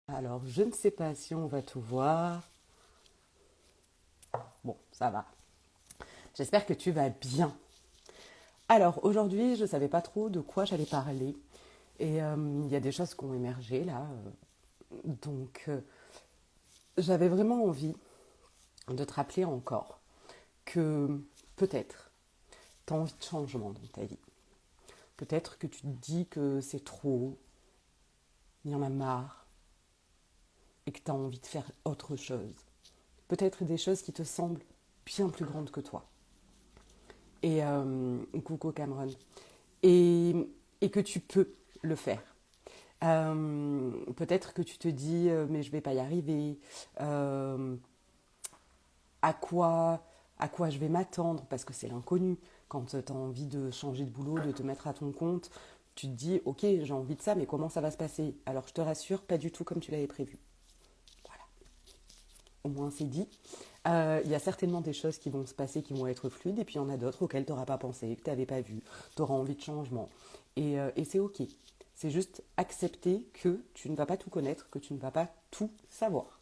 Alors, je ne sais pas si on va tout voir. Bon, ça va. J'espère que tu vas bien. Alors, aujourd'hui, je ne savais pas trop de quoi j'allais parler. Et il y a des choses qui ont émergé là. Donc, j'avais vraiment envie de te rappeler encore que peut-être tu as envie de changement dans ta vie. Peut-être que tu te dis que c'est trop, il y en a marre et que tu as envie de faire autre chose. Peut-être des choses qui te semblent bien plus grandes que toi. Et coucou Cameron. Et, et que tu peux le faire. Peut-être que tu te dis mais je vais pas y arriver. Euh, à quoi à quoi je vais m'attendre parce que c'est l'inconnu. Quand tu as envie de changer de boulot, de te mettre à ton compte, tu te dis ok j'ai envie de ça mais comment ça va se passer. Alors je te rassure, pas du tout comme tu l'avais prévu. Voilà, au moins c'est dit. Il y a certainement des choses qui vont se passer qui vont être fluides et puis il y en a d'autres auxquelles tu n'auras pas pensé, que tu n'avais pas vu, tu auras envie de changement. Et c'est ok. C'est juste accepter que tu ne vas pas tout connaître, que tu ne vas pas tout savoir.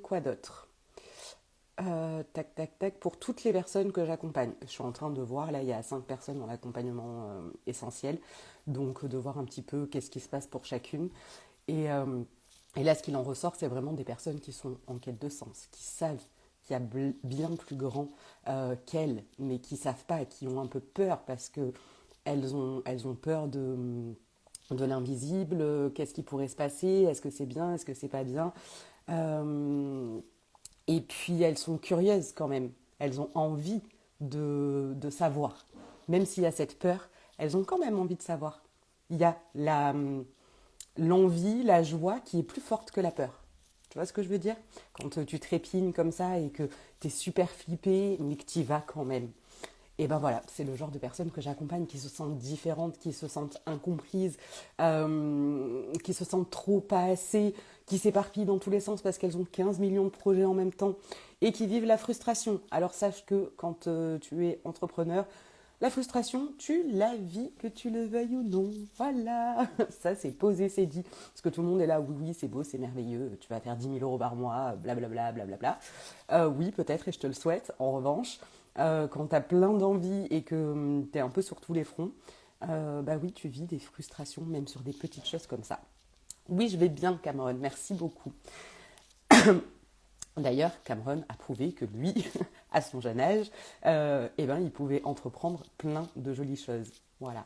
Quoi d'autre? Tac, tac, tac. Pour toutes les personnes que j'accompagne, je suis en train de voir, là, il y a 5 personnes dans l'accompagnement essentiel. Donc, de voir un petit peu qu'est-ce qui se passe pour chacune. Et, euh, et là, ce qu'il en ressort, c'est vraiment des personnes qui sont en quête de sens, qui savent qu'il y a bien plus grand qu'elles, mais qui ne savent pas, qui ont un peu peur parce que elles ont peur de l'invisible, qu'est-ce qui pourrait se passer, est-ce que c'est bien, est-ce que c'est pas bien. Euh, et puis elles sont curieuses quand même, elles ont envie de savoir. Même s'il y a cette peur, elles ont quand même envie de savoir. Il y a l'envie, la joie qui est plus forte que la peur. Tu vois ce que je veux dire? Quand tu trépignes comme ça et que tu es super flippé, mais que tu y vas quand même. Et ben voilà, c'est le genre de personnes que j'accompagne qui se sentent différentes, qui se sentent incomprises, qui se sentent trop pas assez, qui s'éparpillent dans tous les sens parce qu'elles ont 15 millions de projets en même temps et qui vivent la frustration. Alors sache que quand tu es entrepreneur, la frustration, tu la vis, que tu le veuilles ou non. Voilà, ça c'est posé, c'est dit. Parce que tout le monde est là, oui, oui, c'est beau, c'est merveilleux, tu vas faire 10 000 € par mois, blablabla, blablabla. Oui, peut-être, et je te le souhaite. En revanche, quand tu as plein d'envie et que tu es un peu sur tous les fronts, bah oui, tu vis des frustrations, même sur des petites choses comme ça. Oui, je vais bien, Cameron, merci beaucoup. D'ailleurs, Cameron a prouvé que lui, à son jeune âge, eh ben, il pouvait entreprendre plein de jolies choses. Voilà.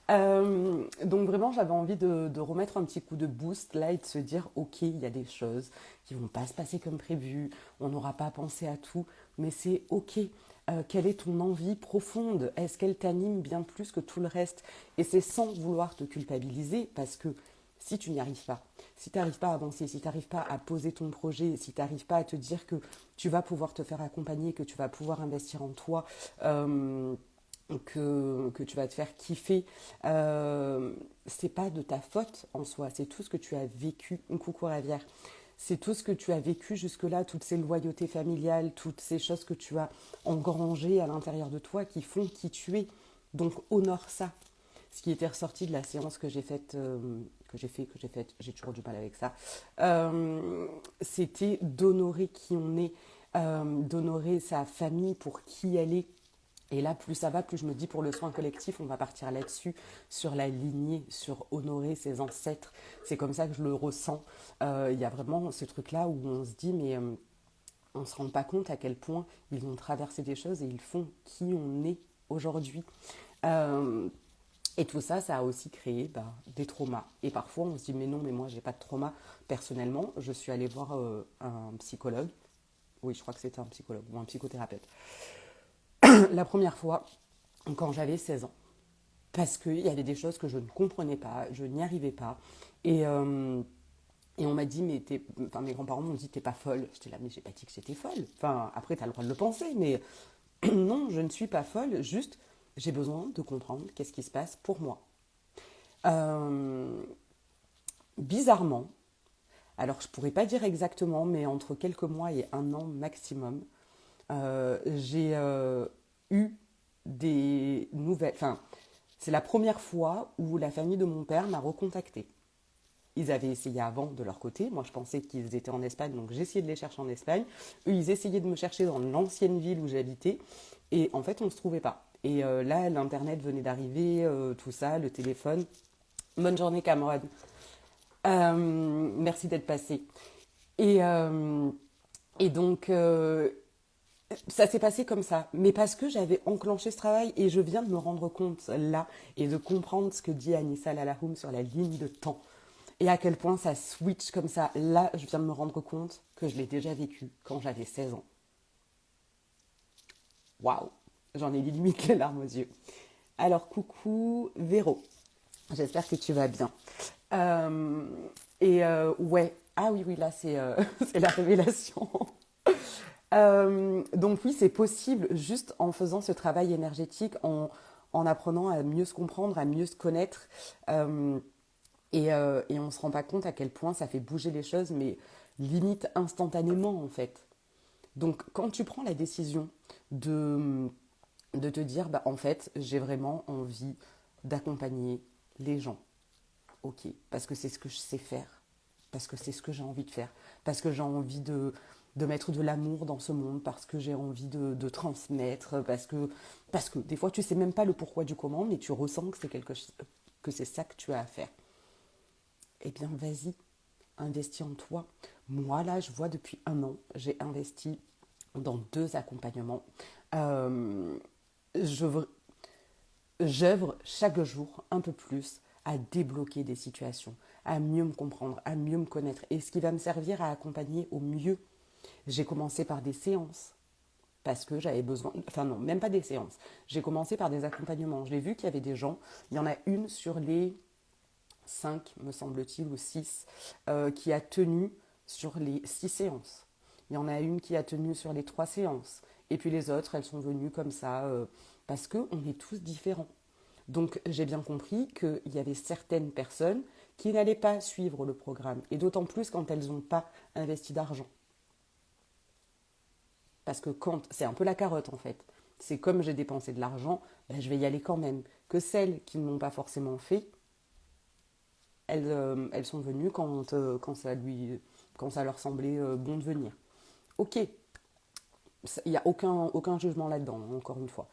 Donc vraiment, j'avais envie de remettre un petit coup de boost là et de se dire, ok, il y a des choses qui vont pas se passer comme prévu, on n'aura pas pensé à tout, mais c'est ok. Quelle est ton envie profonde? Est-ce qu'elle t'anime bien plus que tout le reste? Et c'est sans vouloir te culpabiliser, parce que si tu n'y arrives pas, si tu n'arrives pas à avancer, si tu n'arrives pas à poser ton projet, si tu n'arrives pas à te dire que tu vas pouvoir te faire accompagner, que tu vas pouvoir investir en toi, que tu vas te faire kiffer, c'est pas de ta faute en soi, c'est tout ce que tu as vécu. Coucou Ravière. C'est tout ce que tu as vécu jusque-là, toutes ces loyautés familiales, toutes ces choses que tu as engrangées à l'intérieur de toi qui font qui tu es. Donc honore ça. Ce qui était ressorti de la séance que j'ai faite, j'ai toujours du mal avec ça, c'était d'honorer qui on est, d'honorer sa famille pour qui elle est. Et là, plus ça va, plus je me dis pour le soin collectif, on va partir là-dessus, sur la lignée, sur honorer ses ancêtres. C'est comme ça que je le ressens. Il y a vraiment ce truc-là où on se dit, mais on ne se rend pas compte à quel point ils ont traversé des choses et ils font qui on est aujourd'hui. Euh, et tout ça, ça a aussi créé des traumas. Et parfois, on se dit, mais non, mais moi, j'ai pas de trauma. Personnellement, je suis allée voir un psychologue. Oui, je crois que c'était un psychologue ou un psychothérapeute. La première fois, quand j'avais 16 ans. Parce qu'il y avait des choses que je ne comprenais pas, je n'y arrivais pas. Et, euh, et on m'a dit, enfin, mes grands-parents m'ont dit, t'es pas folle. J'étais là, mais j'ai pas dit que j'étais folle. Enfin, après, t'as le droit de le penser, mais non, je ne suis pas folle. Juste, j'ai besoin de comprendre qu'est-ce qui se passe pour moi. Euh, Bizarrement, alors je pourrais pas dire exactement, mais entre quelques mois et un an maximum, j'ai eu des nouvelles. Enfin, C'est la première fois où la famille de mon père m'a recontactée. Ils avaient essayé avant de leur côté. Moi, je pensais qu'ils étaient en Espagne, donc j'ai essayé de les chercher en Espagne. Eux, ils essayaient de me chercher dans l'ancienne ville où j'habitais. Et en fait, on ne se trouvait pas. Et là, l'Internet venait d'arriver, tout ça, le téléphone. Bonne journée, Cameron. Merci d'être passé. Et, euh, et donc, ça s'est passé comme ça. Mais parce que j'avais enclenché ce travail et je viens de me rendre compte là et de comprendre ce que dit Anissa Lalahoum sur la ligne de temps. Et à quel point ça switch comme ça. Là, je viens de me rendre compte que je l'ai déjà vécu quand j'avais 16 ans. Waouh! J'en ai limite les larmes aux yeux. Alors, coucou Véro. J'espère que tu vas bien. Euh, ouais. Ah oui, oui, là, c'est c'est la révélation. Donc oui, c'est possible juste en faisant ce travail énergétique, en apprenant à mieux se comprendre, à mieux se connaître. Euh, et on ne se rend pas compte à quel point ça fait bouger les choses, mais limite instantanément en fait. Donc quand tu prends la décision de, de te dire, bah, en fait, j'ai vraiment envie d'accompagner les gens, ok, parce que c'est ce que je sais faire, parce que c'est ce que j'ai envie de faire, parce que j'ai envie de mettre de l'amour dans ce monde, parce que j'ai envie de transmettre, parce que des fois tu sais même pas le pourquoi du comment, mais tu ressens que c'est quelque chose, que c'est ça que tu as à faire. Eh bien, vas-y, investis en toi. Moi, là, je vois depuis 1 an, j'ai investi dans 2 accompagnements. Euh, je, J'œuvre chaque jour un peu plus à débloquer des situations, à mieux me comprendre, à mieux me connaître. Et ce qui va me servir à accompagner au mieux. J'ai commencé par des séances parce que j'avais besoin, enfin non, même pas des séances. J'ai commencé par des accompagnements. J'ai vu qu'il y avait des gens, il y en a une sur les 5, me semble-t-il, ou 6, qui a tenu sur les 6 séances. Il y en a une qui a tenu sur les 3 séances. Et puis les autres, elles sont venues comme ça, parce qu'on est tous différents. Donc j'ai bien compris qu'il y avait certaines personnes qui n'allaient pas suivre le programme. Et d'autant plus quand elles n'ont pas investi d'argent. Parce que quand c'est un peu la carotte en fait. C'est comme j'ai dépensé de l'argent, ben, je vais y aller quand même. Que celles qui ne l'ont pas forcément fait, elles sont venues quand ça leur semblait bon de venir. Ok, il n'y a aucun jugement là-dedans, encore une fois.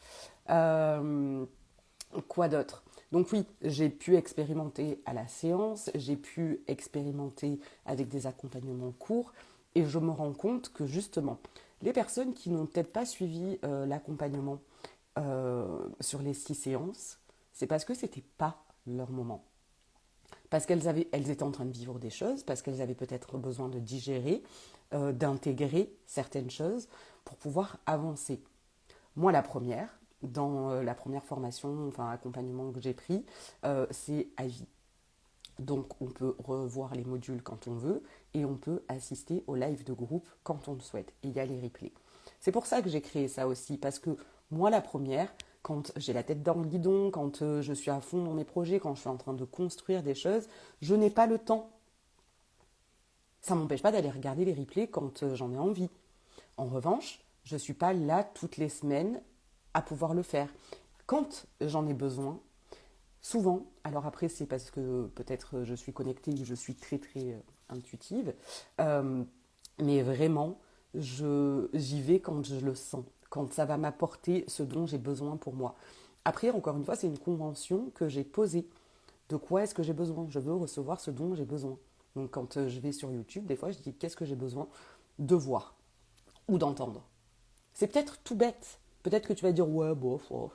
Euh, quoi d'autre? Donc oui, j'ai pu expérimenter à la séance, j'ai pu expérimenter avec des accompagnements courts, et je me rends compte que justement, les personnes qui n'ont peut-être pas suivi l'accompagnement sur les 6 séances, c'est parce que c'était pas leur moment. Parce elles étaient en train de vivre des choses, parce qu'elles avaient peut-être besoin de digérer, d'intégrer certaines choses pour pouvoir avancer. Moi, la première, dans la première formation, enfin accompagnement que j'ai pris, c'est à vie. Donc on peut revoir les modules quand on veut et on peut assister au live de groupe quand on le souhaite. Et il y a les replays. C'est pour ça que j'ai créé ça aussi, parce que moi la première, quand j'ai la tête dans le guidon, quand je suis à fond dans mes projets, quand je suis en train de construire des choses, je n'ai pas le temps. Ça ne m'empêche pas d'aller regarder les replays quand j'en ai envie. En revanche, je ne suis pas là toutes les semaines à pouvoir le faire. Quand j'en ai besoin, souvent, alors après c'est parce que peut-être je suis connectée, je suis très très intuitive, euh, mais vraiment, j'y vais quand je le sens, quand ça va m'apporter ce dont j'ai besoin pour moi. Après, encore une fois, c'est une convention que j'ai posée. De quoi est-ce que j'ai besoin? Je veux recevoir ce dont j'ai besoin. Donc quand je vais sur YouTube, des fois je dis qu'est-ce que j'ai besoin de voir ou d'entendre. C'est peut-être tout bête. Peut-être que tu vas dire ouais, bof, bof.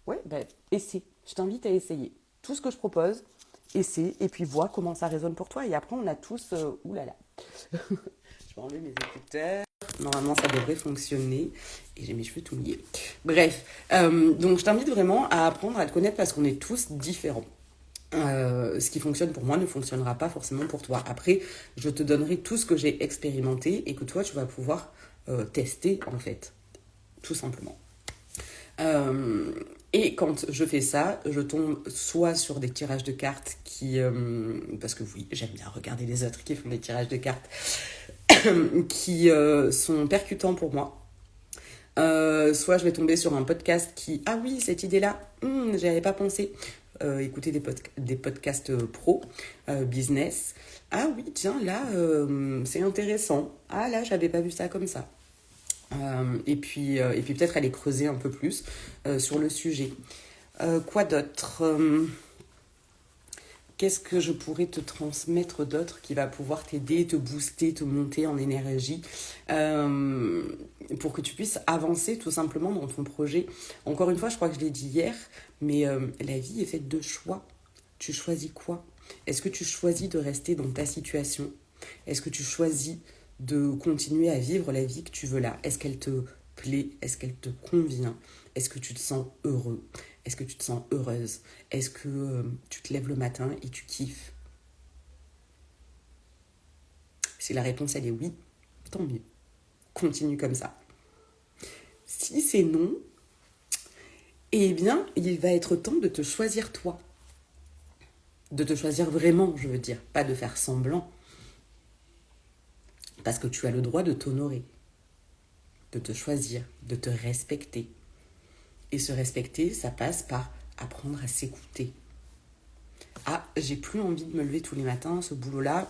Ouais, ben essaie. Je t'invite à essayer. Tout ce que je propose, essaie et puis vois comment ça résonne pour toi. Et après, on a tous. Oulala. Je vais enlever mes écouteurs. Normalement, ça devrait fonctionner. Et j'ai mes cheveux tout mouillés. Bref, donc je t'invite vraiment à apprendre à te connaître parce qu'on est tous différents. Ce qui fonctionne pour moi ne fonctionnera pas forcément pour toi. Après, je te donnerai tout ce que j'ai expérimenté et que toi, tu vas pouvoir tester en fait, tout simplement. Euh, et quand je fais ça, je tombe soit sur des tirages de cartes parce que oui, j'aime bien regarder les autres qui font des tirages de cartes, qui sont percutants pour moi. Soit je vais tomber sur un podcast ah oui, cette idée-là, j'y avais pas pensé. écouter des podcasts pro, business. Ah oui, tiens, là, c'est intéressant. Ah là, j'avais pas vu ça comme ça. Et puis peut-être aller creuser un peu plus sur le sujet. Quoi d'autre Qu'est-ce que je pourrais te transmettre d'autre qui va pouvoir t'aider, te booster, te monter en énergie pour que tu puisses avancer tout simplement dans ton projet. Encore une fois, je crois que je l'ai dit hier, mais la vie est faite de choix. Tu choisis quoi? Est-ce que tu choisis de rester dans ta situation? Est-ce que tu choisis de continuer à vivre la vie que tu veux là? Est-ce qu'elle te plaît? Est-ce qu'elle te convient? Est-ce que tu te sens heureux? Est-ce que tu te sens heureuse? Est-ce que tu te lèves le matin et tu kiffes? Si la réponse elle est oui, tant mieux. Continue comme ça. Si c'est non, eh bien, il va être temps de te choisir toi. De te choisir vraiment, je veux dire, pas de faire semblant. Parce que tu as le droit de t'honorer, de te choisir, de te respecter. Et se respecter, ça passe par apprendre à s'écouter. Ah, j'ai plus envie de me lever tous les matins, ce boulot-là,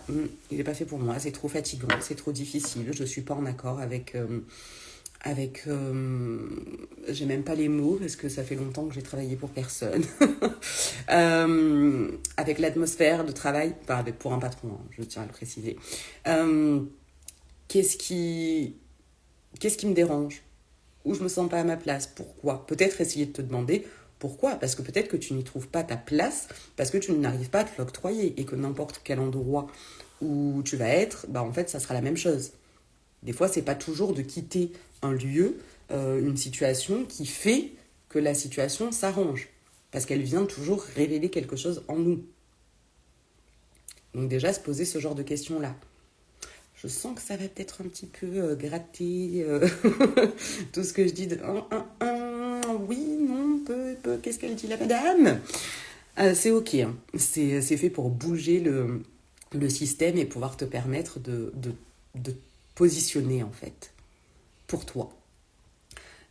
il n'est pas fait pour moi, c'est trop fatigant, c'est trop difficile, je ne suis pas en accord avec j'ai même pas les mots parce que ça fait longtemps que j'ai travaillé pour personne. Avec l'atmosphère de travail, enfin pour un patron, hein, je tiens à le préciser. Qu'est-ce qui me dérange? Où je me sens pas à ma place? Pourquoi? Peut-être essayer de te demander pourquoi, parce que peut-être que tu n'y trouves pas ta place, parce que tu n'arrives pas à te l'octroyer, et que n'importe quel endroit où tu vas être, bah en fait ça sera la même chose. Des fois c'est pas toujours de quitter un lieu, une situation qui fait que la situation s'arrange, parce qu'elle vient toujours révéler quelque chose en nous. Donc déjà se poser ce genre de questions-là. Je sens que ça va peut-être un petit peu gratter tout ce que je dis de oui, non, peu, qu'est-ce qu'elle dit la madame? C'est ok, hein. C'est fait pour bouger le système et pouvoir te permettre de positionner en fait, pour toi.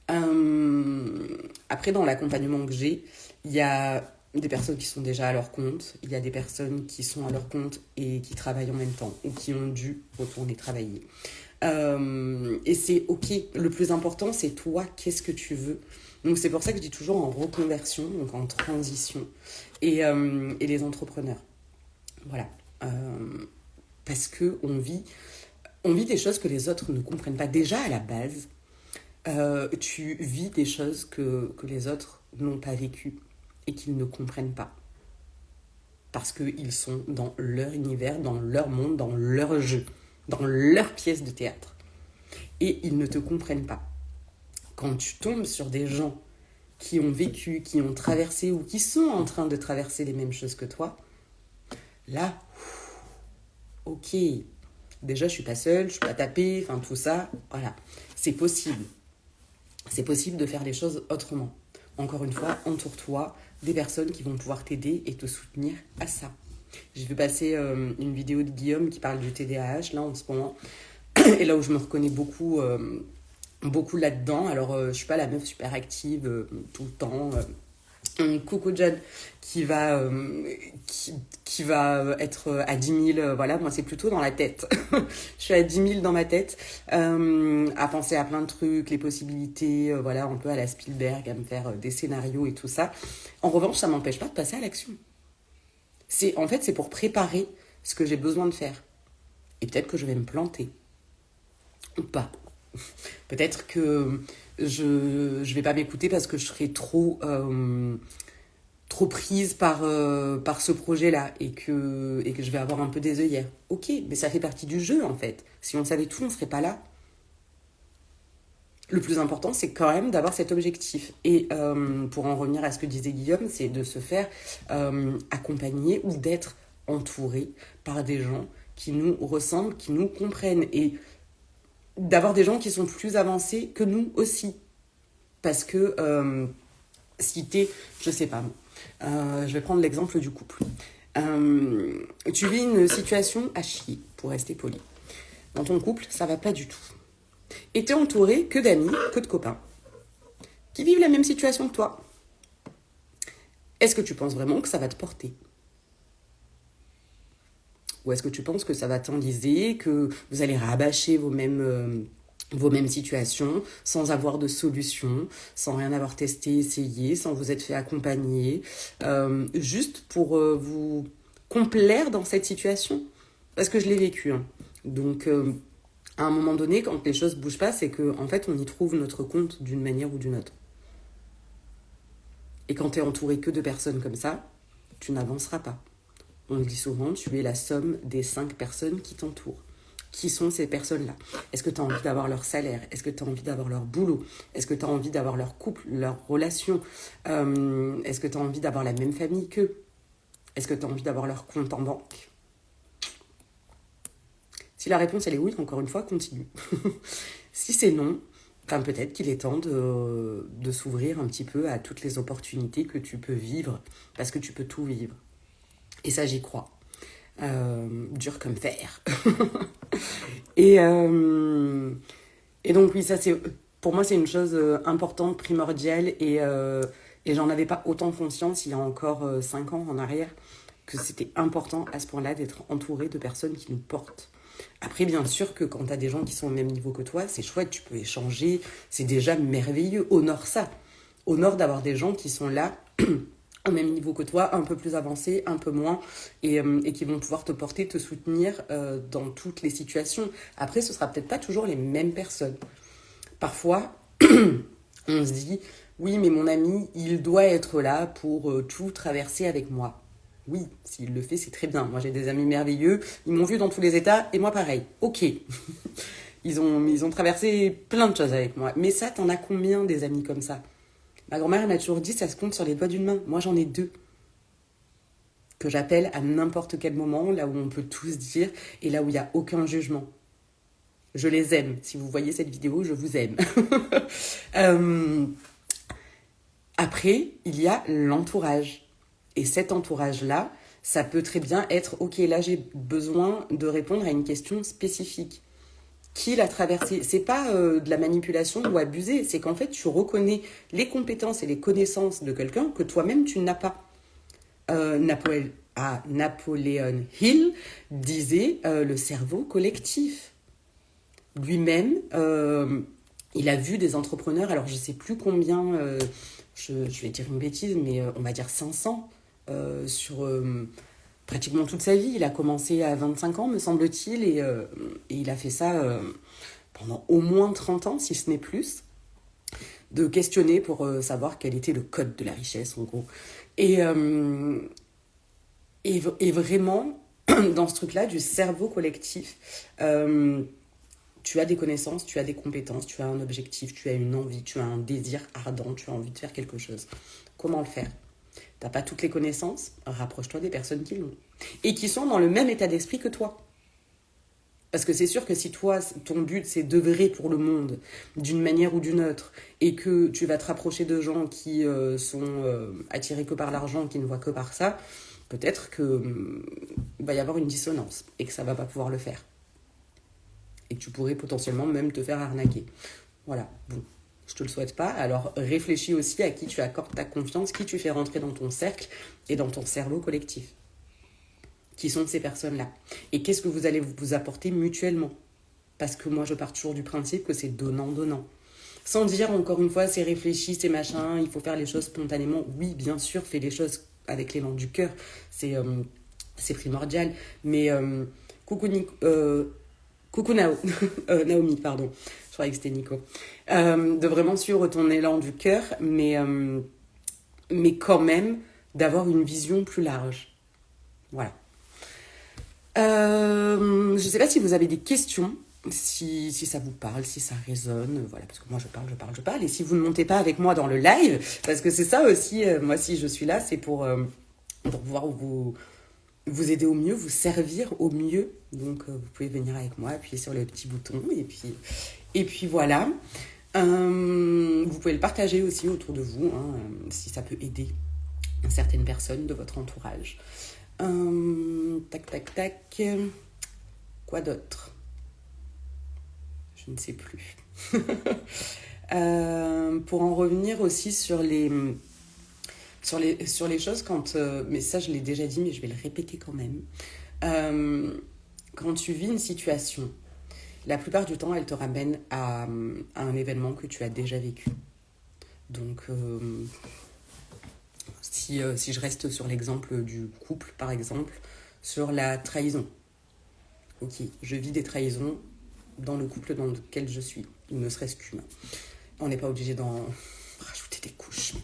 Après, dans l'accompagnement que j'ai, il y a des personnes qui sont déjà à leur compte, il y a des personnes qui sont à leur compte et qui travaillent en même temps, ou qui ont dû retourner travailler. Et c'est ok, le plus important c'est toi, qu'est-ce que tu veux. Donc c'est pour ça que je dis toujours en reconversion, donc en transition, et les entrepreneurs. Voilà. Parce qu'on vit des choses que les autres ne comprennent pas. Déjà à la base, tu vis des choses que les autres n'ont pas vécues et qu'ils ne comprennent pas. Parce qu'ils sont dans leur univers, dans leur monde, dans leur jeu, dans leur pièce de théâtre. Et ils ne te comprennent pas. Quand tu tombes sur des gens qui ont vécu, qui ont traversé ou qui sont en train de traverser les mêmes choses que toi, là, ok, déjà je suis pas seule, je suis pas tapée, enfin tout ça, voilà, c'est possible. C'est possible de faire les choses autrement. Encore une fois, entoure-toi des personnes qui vont pouvoir t'aider et te soutenir à ça. J'ai vu passer une vidéo de Guillaume qui parle du TDAH, là, en ce moment. Et là où je me reconnais beaucoup là-dedans. Alors, je suis pas la meuf super active tout le temps. Coucou John, qui va être à 10 000, voilà, moi c'est plutôt dans la tête. Je suis à 10 000 dans ma tête, à penser à plein de trucs, les possibilités, voilà, un peu à la Spielberg, à me faire des scénarios et tout ça. En revanche, ça m'empêche pas de passer à l'action. En fait, c'est pour préparer ce que j'ai besoin de faire. Et peut-être que je vais me planter. Ou pas. Peut-être que je vais pas m'écouter parce que je serai trop prise par ce projet-là et que je vais avoir un peu des œillères. Ok, mais ça fait partie du jeu en fait. Si on savait tout, on serait pas là. Le plus important, c'est quand même d'avoir cet objectif. Et pour en revenir à ce que disait Guillaume, c'est de se faire accompagner ou d'être entouré par des gens qui nous ressemblent, qui nous comprennent. Et d'avoir des gens qui sont plus avancés que nous aussi. Parce que si t'es, je sais pas, je vais prendre l'exemple du couple. Tu vis une situation à chier, pour rester poli. Dans ton couple, ça va pas du tout. Et t'es entouré que d'amis, que de copains, qui vivent la même situation que toi. Est-ce que tu penses vraiment que ça va te porter? Ou est-ce que tu penses que ça va t'enliser, que vous allez rabâcher vos mêmes situations sans avoir de solution, sans rien avoir testé, essayé, sans vous être fait accompagner, juste pour vous complaire dans cette situation? Parce que je l'ai vécu, hein. Donc, à un moment donné, quand les choses ne bougent pas, c'est qu'en fait, on y trouve notre compte d'une manière ou d'une autre. Et quand tu es entouré que de personnes comme ça, tu n'avanceras pas. On le dit souvent, tu es la somme des 5 personnes qui t'entourent. Qui sont ces personnes-là? Est-ce que tu as envie d'avoir leur salaire? Est-ce que tu as envie d'avoir leur boulot? Est-ce que tu as envie d'avoir leur couple, leur relation? Est-ce que tu as envie d'avoir la même famille qu'eux? Est-ce que tu as envie d'avoir leur compte en banque? Si la réponse elle est oui, encore une fois, continue. Si c'est non, peut-être qu'il est temps de s'ouvrir un petit peu à toutes les opportunités que tu peux vivre, parce que tu peux tout vivre. Et ça, j'y crois. Dur comme fer. Et donc, oui, ça, pour moi, c'est une chose importante, primordiale, et j'en avais pas autant conscience il y a encore 5 ans en arrière, que c'était important à ce point-là d'être entouré de personnes qui nous portent. Après, bien sûr que quand tu as des gens qui sont au même niveau que toi, c'est chouette, tu peux échanger, c'est déjà merveilleux. Honore ça. Honore d'avoir des gens qui sont là au même niveau que toi, un peu plus avancés, un peu moins, et qui vont pouvoir te porter, te soutenir dans toutes les situations. Après, ce sera peut-être pas toujours les mêmes personnes. Parfois, on se dit, oui, mais mon ami, il doit être là pour tout traverser avec moi. Oui, s'il le fait, c'est très bien. Moi, j'ai des amis merveilleux, ils m'ont vu dans tous les états, et moi, pareil. Ok. Ils ont traversé plein de choses avec moi. Mais ça, t'en as combien des amis comme ça? Ma grand-mère m'a toujours dit, ça se compte sur les doigts d'une main. Moi, j'en ai 2 que j'appelle à n'importe quel moment, là où on peut tout se dire et là où il n'y a aucun jugement. Je les aime. Si vous voyez cette vidéo, je vous aime. Après, il y a l'entourage. Et cet entourage-là, ça peut très bien être, ok, là j'ai besoin de répondre à une question spécifique. Qui l'a traversé? C'est pas de la manipulation ou abuser, c'est qu'en fait tu reconnais les compétences et les connaissances de quelqu'un que toi-même tu n'as pas. Napoléon Hill disait le cerveau collectif. Lui-même, il a vu des entrepreneurs, alors je sais plus combien, je vais dire une bêtise, mais on va dire 500 sur pratiquement toute sa vie. Il a commencé à 25 ans, me semble-t-il, et il a fait ça pendant au moins 30 ans, si ce n'est plus, de questionner pour savoir quel était le code de la richesse, en gros. Et vraiment, dans ce truc-là, du cerveau collectif, tu as des connaissances, tu as des compétences, tu as un objectif, tu as une envie, tu as un désir ardent, tu as envie de faire quelque chose. Comment le faire? T'as pas toutes les connaissances? Rapproche-toi des personnes qui l'ont. Et qui sont dans le même état d'esprit que toi. Parce que c'est sûr que si toi, ton but, c'est d'œuvrer pour le monde d'une manière ou d'une autre, et que tu vas te rapprocher de gens qui sont attirés que par l'argent, qui ne voient que par ça, peut-être qu'il va y avoir une dissonance, et que ça va pas pouvoir le faire. Et que tu pourrais potentiellement même te faire arnaquer. Voilà, bon. Je te le souhaite pas, alors réfléchis aussi à qui tu accordes ta confiance, qui tu fais rentrer dans ton cercle et dans ton cerveau collectif. Qui sont ces personnes-là? Et qu'est-ce que vous allez vous apporter mutuellement? Parce que moi, je pars toujours du principe que c'est donnant-donnant. Sans dire, encore une fois, c'est réfléchi, c'est machin, il faut faire les choses spontanément. Oui, bien sûr, fais les choses avec l'élan du cœur, c'est primordial. Mais coucou Naomi, pardon. Je croyais que c'était Nico. De vraiment suivre ton élan du cœur, mais quand même d'avoir une vision plus large. Voilà. Je ne sais pas si vous avez des questions, si ça vous parle, si ça résonne, voilà, parce que moi je parle, et si vous ne montez pas avec moi dans le live, parce que c'est ça aussi, moi si je suis là, c'est pour pouvoir vous aider au mieux, vous servir au mieux, donc vous pouvez venir avec moi, appuyer sur le petit bouton, et puis voilà. Vous pouvez le partager aussi autour de vous, hein, si ça peut aider certaines personnes de votre entourage. Tac. Quoi d'autre? Je ne sais plus. Pour en revenir aussi sur Sur les choses, mais ça je l'ai déjà dit, mais je vais le répéter quand même. Euh, Quand tu vis une situation, la plupart du temps, elle te ramène à un événement que tu as déjà vécu. Donc, si je reste sur l'exemple du couple, par exemple, sur la trahison. Ok, je vis des trahisons dans le couple dans lequel je suis, ne serait-ce qu'une. On n'est pas obligé d'en rajouter des couches.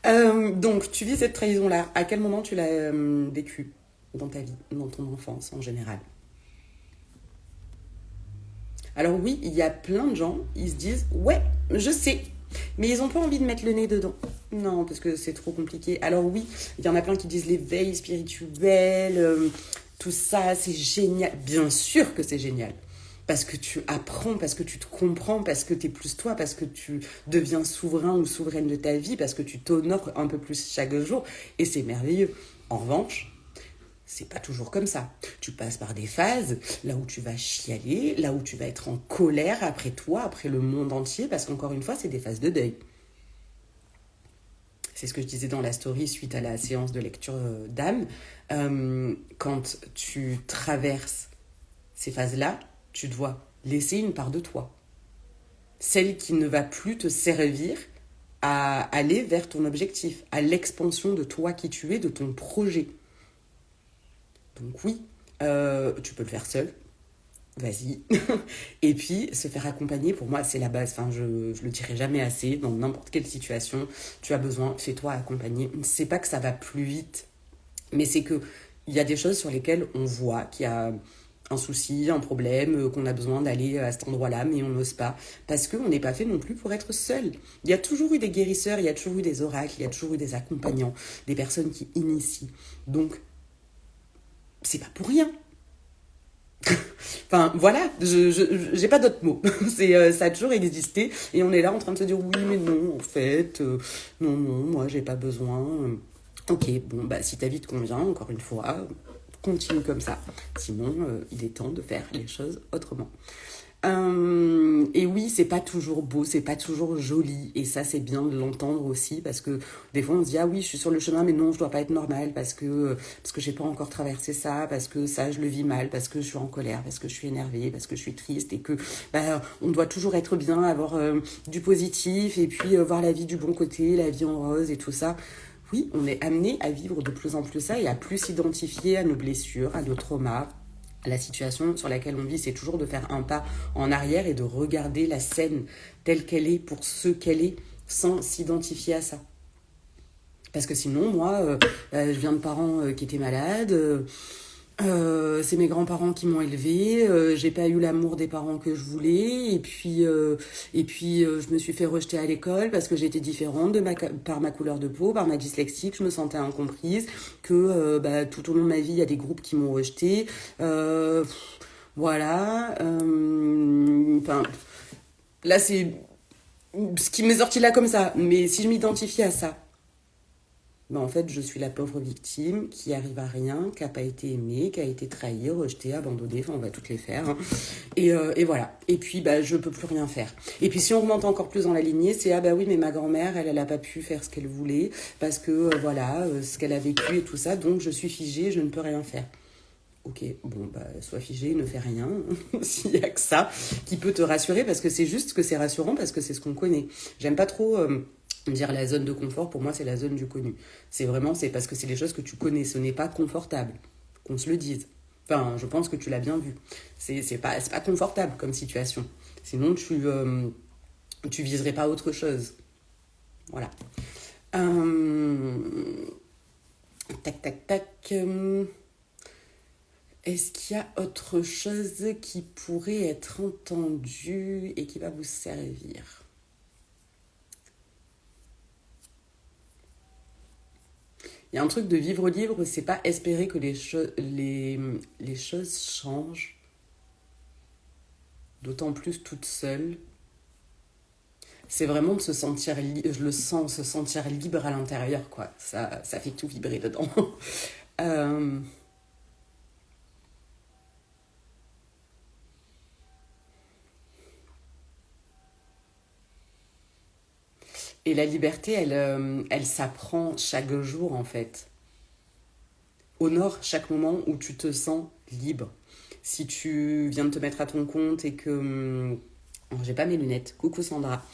Donc, tu vis cette trahison-là. À quel moment tu l'as vécue dans ta vie, dans ton enfance en général? Alors oui, il y a plein de gens, ils se disent, ouais, je sais, mais ils n'ont pas envie de mettre le nez dedans. Non, parce que c'est trop compliqué. Alors oui, il y en a plein qui disent l'éveil spirituel, tout ça, c'est génial. Bien sûr que c'est génial. Parce que tu apprends, parce que tu te comprends, parce que tu es plus toi, parce que tu deviens souverain ou souveraine de ta vie, parce que tu t'honores un peu plus chaque jour. Et c'est merveilleux. En revanche, c'est pas toujours comme ça. Tu passes par des phases, là où tu vas chialer, là où tu vas être en colère après toi, après le monde entier, parce qu'encore une fois, c'est des phases de deuil. C'est ce que je disais dans la story suite à la séance de lecture d'âme. Quand tu traverses ces phases-là, tu dois laisser une part de toi. Celle qui ne va plus te servir à aller vers ton objectif, à l'expansion de toi qui tu es, de ton projet. Donc oui, tu peux le faire seul, vas-y. Et puis, se faire accompagner, pour moi, c'est la base. Enfin, je le dirai jamais assez. Dans n'importe quelle situation, tu as besoin, fais-toi accompagner. C'est pas que ça va plus vite, mais c'est que il y a des choses sur lesquelles on voit qu'il y a un souci, un problème, qu'on a besoin d'aller à cet endroit-là, mais on n'ose pas. Parce qu'on n'est pas fait non plus pour être seul. Il y a toujours eu des guérisseurs, il y a toujours eu des oracles, il y a toujours eu des accompagnants, des personnes qui initient. Donc, c'est pas pour rien. Enfin, voilà, j'ai pas d'autres mots. Ça a toujours existé et on est là en train de se dire oui, mais non, en fait, non, non, moi j'ai pas besoin. Ok, bon, bah si ta vie te convient, encore une fois, continue comme ça. Sinon, il est temps de faire les choses autrement. Et oui, c'est pas toujours beau, c'est pas toujours joli. Et ça, c'est bien de l'entendre aussi parce que des fois, on se dit, ah oui, je suis sur le chemin, mais non, je dois pas être normale parce que j'ai pas encore traversé ça, parce que ça, je le vis mal, parce que je suis en colère, parce que je suis énervée, parce que je suis triste et que bah, on doit toujours être bien, avoir du positif et puis voir la vie du bon côté, la vie en rose et tout ça. Oui, on est amené à vivre de plus en plus ça et à plus s'identifier à nos blessures, à nos traumas, la situation sur laquelle on vit, c'est toujours de faire un pas en arrière et de regarder la scène telle qu'elle est pour ce qu'elle est sans s'identifier à ça. Parce que sinon, moi, je viens de parents qui étaient malades, c'est mes grands-parents qui m'ont élevée, j'ai pas eu l'amour des parents que je voulais, je me suis fait rejeter à l'école parce que j'étais différente par ma couleur de peau, par ma dyslexie, que je me sentais incomprise, que tout au long de ma vie, il y a des groupes qui m'ont rejetée. Voilà. Là, c'est ce qui m'est sorti là comme ça. Mais si je m'identifie à ça, ben en fait, je suis la pauvre victime qui arrive à rien, qui n'a pas été aimée, qui a été trahie, rejetée, abandonnée, enfin on va toutes les faire. Hein. Et voilà. Et puis bah, je peux plus rien faire. Et puis si on remonte encore plus dans la lignée, c'est ah bah oui mais ma grand-mère, elle a pas pu faire ce qu'elle voulait parce que ce qu'elle a vécu et tout ça, donc je suis figée, je ne peux rien faire. Ok, bon, bah, sois figé, ne fais rien, s'il y a que ça qui peut te rassurer, parce que c'est juste que c'est rassurant, parce que c'est ce qu'on connaît. J'aime pas trop dire la zone de confort, pour moi c'est la zone du connu. C'est parce que c'est les choses que tu connais, ce n'est pas confortable, qu'on se le dise. Enfin, je pense que tu l'as bien vu. C'est pas confortable comme situation. Sinon, tu viserais pas autre chose. Voilà. Tac, tac, tac. Est-ce qu'il y a autre chose qui pourrait être entendu et qui va vous servir? Il y a un truc de vivre libre, c'est pas espérer que les choses changent, d'autant plus toute seule. C'est vraiment de se sentir, je le sens, se sentir libre à l'intérieur, quoi. Ça fait tout vibrer dedans. euh, Et la liberté, elle s'apprend chaque jour, en fait. Honore chaque moment où tu te sens libre. Si tu viens de te mettre à ton compte et que... oh, j'ai pas mes lunettes. Coucou Sandra.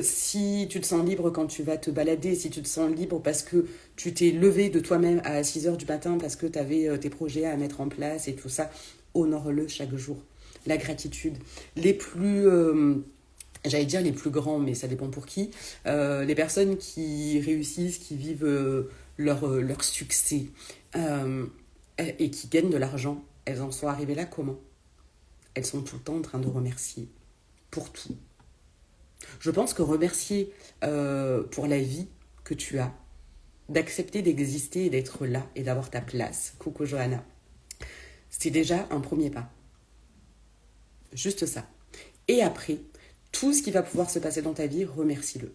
Si tu te sens libre quand tu vas te balader, si tu te sens libre parce que tu t'es levé de toi-même à 6 heures du matin parce que tu avais tes projets à mettre en place et tout ça, honore-le chaque jour. La gratitude. Les plus... j'allais dire les plus grands, mais ça dépend pour qui. Les personnes qui réussissent, qui vivent leur succès et qui gagnent de l'argent, elles en sont arrivées là comment? Elles sont tout le temps en train de remercier pour tout. Je pense que remercier pour la vie que tu as, d'accepter d'exister et d'être là et d'avoir ta place, coucou Johanna, c'est déjà un premier pas. Juste ça. Et après, tout ce qui va pouvoir se passer dans ta vie, remercie-le.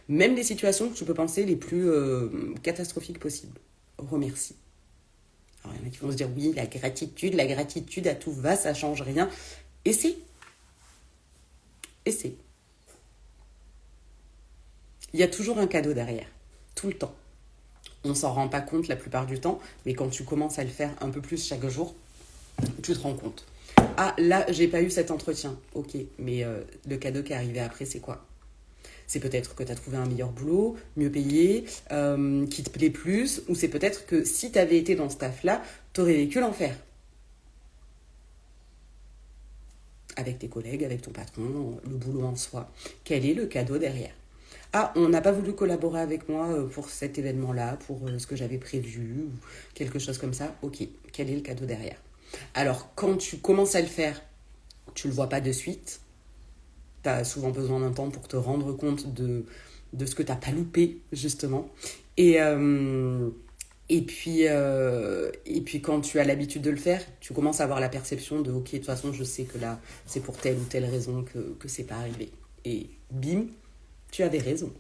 Même les situations que tu peux penser les plus catastrophiques possibles. Remercie. Alors, il y en a qui vont se dire, oui, la gratitude à tout va, ça change rien. Essaie. Essaie. Il y a toujours un cadeau derrière. Tout le temps. On s'en rend pas compte la plupart du temps, mais quand tu commences à le faire un peu plus chaque jour, tu te rends compte. Ah, là, j'ai pas eu cet entretien. Ok, mais le cadeau qui est arrivé après, c'est quoi? C'est peut-être que tu as trouvé un meilleur boulot, mieux payé, qui te plaît plus, ou c'est peut-être que si tu avais été dans ce taf-là, tu aurais vécu l'enfer. Avec tes collègues, avec ton patron, le boulot en soi. Quel est le cadeau derrière? Ah, on n'a pas voulu collaborer avec moi pour cet événement-là, pour ce que j'avais prévu, ou quelque chose comme ça. Ok, quel est le cadeau derrière? Alors, quand tu commences à le faire, tu ne le vois pas de suite. Tu as souvent besoin d'un temps pour te rendre compte de ce que tu n'as pas loupé, justement. Et, et puis quand tu as l'habitude de le faire, tu commences à avoir la perception de ok, de toute façon, je sais que là, c'est pour telle ou telle raison que c'est pas arrivé. Et bim, tu avais raison.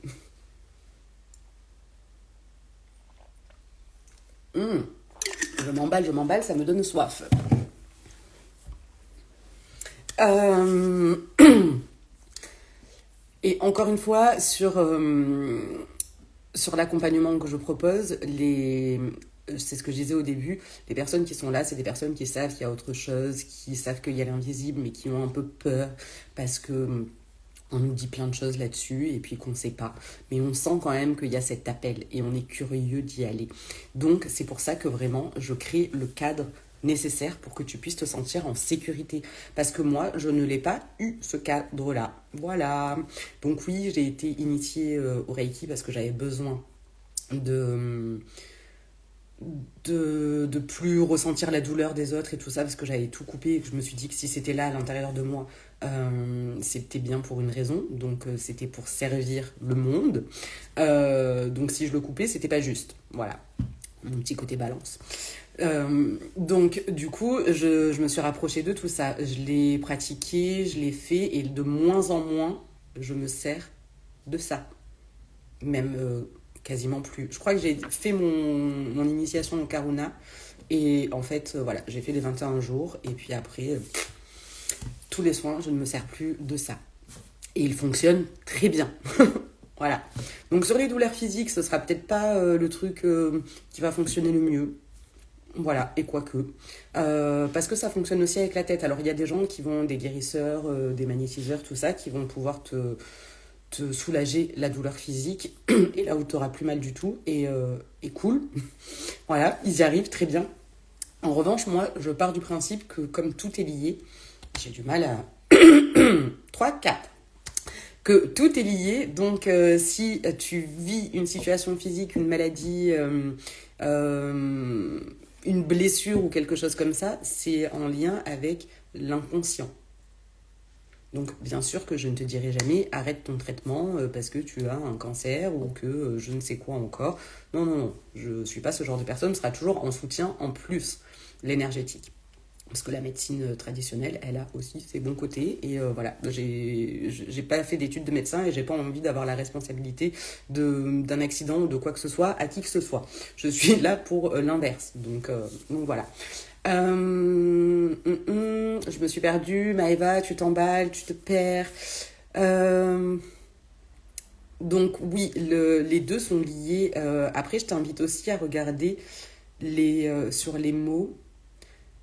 Je m'emballe, ça me donne soif. Et encore une fois, sur l'accompagnement que je propose, c'est ce que je disais au début, les personnes qui sont là, c'est des personnes qui savent qu'il y a autre chose, qui savent qu'il y a l'invisible, mais qui ont un peu peur parce que on nous dit plein de choses là-dessus et puis qu'on ne sait pas. Mais on sent quand même qu'il y a cet appel et on est curieux d'y aller. Donc c'est pour ça que vraiment je crée le cadre nécessaire pour que tu puisses te sentir en sécurité. Parce que moi, je ne l'ai pas eu, ce cadre-là. Voilà. Donc oui, j'ai été initiée au Reiki parce que j'avais besoin de plus ressentir la douleur des autres et tout ça, parce que j'avais tout coupé et que je me suis dit que si c'était là à l'intérieur de moi, c'était bien pour une raison, donc c'était pour servir le monde. Donc si je le coupais, c'était pas juste. Voilà, mon petit côté balance. Donc du coup je me suis rapprochée de tout ça, je l'ai pratiqué, je l'ai fait et de moins en moins je me sers de ça, même quasiment plus. Je crois que j'ai fait mon initiation au Karuna et en fait voilà, j'ai fait les 21 jours et puis après tous les soins je ne me sers plus de ça et il fonctionne très bien. Voilà, donc sur les douleurs physiques ce sera peut-être pas le truc qui va fonctionner le mieux. Voilà, et quoique. Parce que ça fonctionne aussi avec la tête. Alors, il y a des gens qui vont, des guérisseurs, des magnétiseurs, tout ça, qui vont pouvoir te soulager la douleur physique. Et là où tu n'auras plus mal du tout. Et cool. Voilà, ils y arrivent très bien. En revanche, moi, je pars du principe que comme tout est lié, j'ai du mal à... 3, 4. Que tout est lié, donc si tu vis une situation physique, une maladie... une blessure ou quelque chose comme ça, c'est en lien avec l'inconscient. Donc bien sûr que je ne te dirai jamais arrête ton traitement parce que tu as un cancer ou que je ne sais quoi encore. Non, non, non, je ne suis pas ce genre de personne, ce sera toujours en soutien en plus l'énergétique. Parce que la médecine traditionnelle, elle a aussi ses bons côtés. Et voilà, j'ai pas fait d'études de médecin et j'ai pas envie d'avoir la responsabilité d'un accident ou de quoi que ce soit à qui que ce soit. Je suis là pour l'inverse. Donc voilà. Je me suis perdue. Maëva, tu t'emballes, tu te perds. Donc oui, les deux sont liés. Après, je t'invite aussi à regarder sur les mots.